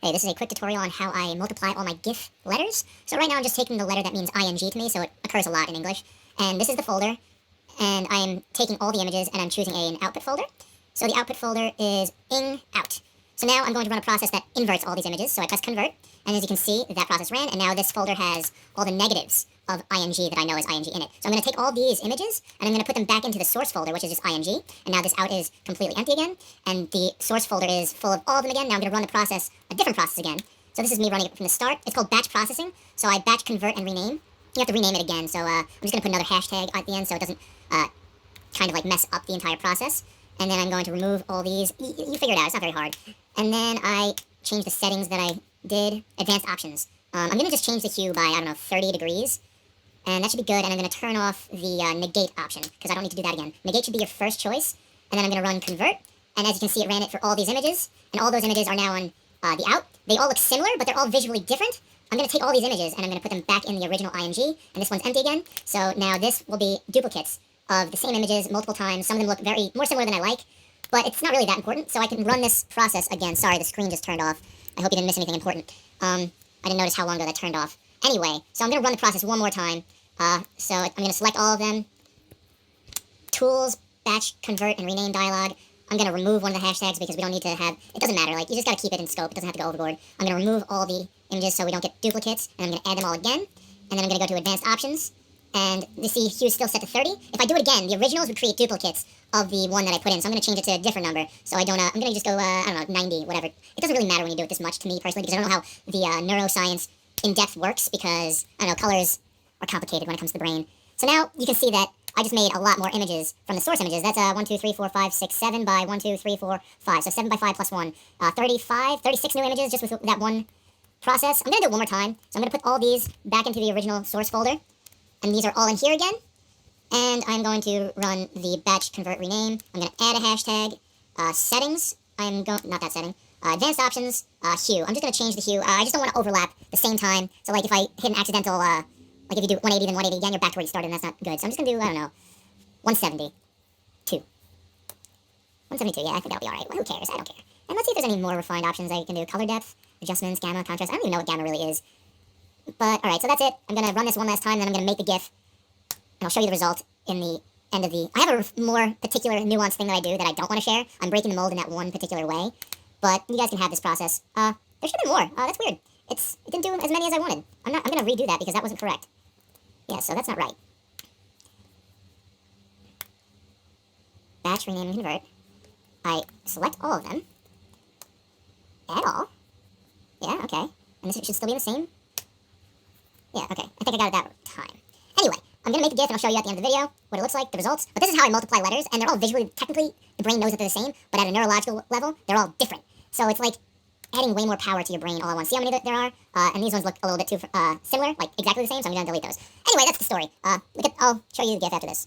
Hey, this is a quick tutorial on how I multiply all my GIF letters. So right now I'm just taking the letter that means ing to me, so it occurs a lot in English. And this is the folder, and I am taking all the images and I'm choosing an output folder. So the output folder is ing out. So now I'm going to run a process that inverts all these images. So I press convert, and as you can see, that process ran, and now this folder has all the negatives of ing that I know is ing in it. So I'm going to take all these images, and I'm going to put them back into the source folder, which is just ing, and now this out is completely empty again, and the source folder is full of all of them again. Now I'm going to run the process, a different process again. So this is me running it from the start. It's called batch processing, so I batch, convert, and rename. You have to rename it again, so I'm just going to put another hashtag at the end so it doesn't kind of like mess up the entire process. And then I'm going to remove all these. You figure it out, it's not very hard. And then I change the settings that I did. Advanced options. I'm going to just change the hue by, I don't know, 30 degrees. And that should be good. And I'm going to turn off the negate option, because I don't need to do that again. Negate should be your first choice. And then I'm going to run convert. And as you can see, it ran it for all these images. And all those images are now on the out. They all look similar, but they're all visually different. I'm going to take all these images, and I'm going to put them back in the original ing. And this one's empty again. So now this will be duplicates of the same images multiple times. Some of them look more similar than I like, but it's not really that important, so I can run this process again. Sorry, the screen just turned off. I hope you didn't miss anything important. I didn't notice how long ago that turned off. Anyway, so I'm going to run the process one more time. So I'm going to select all of them. Tools, batch, convert, and rename dialog. I'm going to remove one of the hashtags because we don't need to have, it doesn't matter, like, you just got to keep it in scope. It doesn't have to go overboard. I'm going to remove all the images so we don't get duplicates, and I'm going to add them all again. And then I'm going to go to advanced options. And you see hue is still set to 30. If I do it again, the originals would create duplicates of the one that I put in. So I'm going to change it to a different number. So I don't, I'm going to just go, I don't know, 90, whatever. It doesn't really matter when you do it this much to me personally, because I don't know how the neuroscience in-depth works, because, I don't know, colors are complicated when it comes to the brain. So now you can see that I just made a lot more images from the source images. That's 1, 2, 3, 4, 5, 6, 7 by 1, 2, 3, 4, 5. So 7 by 5 plus 1. 36 new images just with that one process. I'm going to do it one more time. So I'm going to put all these back into the original source folder. And these are all in here again. And I'm going to run the batch, convert, rename. I'm going to add a hashtag. Settings. I'm going, not that setting. Advanced options, hue. I'm just going to change the hue. I just don't want to overlap the same time. So like if I hit an accidental, like if you do 180 then 180 again, you're back to where you started, and that's not good. So I'm just going to do, I don't know, 172. 172, yeah, I think that'll be alright. Well, who cares? I don't care. And let's see if there's any more refined options that you can do. Color depth, adjustments, gamma, contrast. I don't even know what gamma really is. But, alright, so that's it. I'm going to run this one last time, then I'm going to make the GIF, and I'll show you the result in the end of the... I have a more particular nuanced thing that I do that I don't want to share. I'm breaking the mold in that one particular way, but you guys can have this process. There should be more. That's weird. It didn't do as many as I wanted. I'm going to redo that because that wasn't correct. Yeah, so that's not right. Batch, rename, and convert. I select all of them. Add all. Yeah, okay. And this should still be the same. Yeah, okay. I think I got it that time. Anyway, I'm going to make the GIF and I'll show you at the end of the video what it looks like, the results. But this is how I multiply letters, and they're all visually, technically, the brain knows that they're the same, but at a neurological level, they're all different. So it's like adding way more power to your brain all at once. See how many there are? And these ones look a little bit too similar, like exactly the same, so I'm going to delete those. Anyway, that's the story. I'll show you the GIF after this.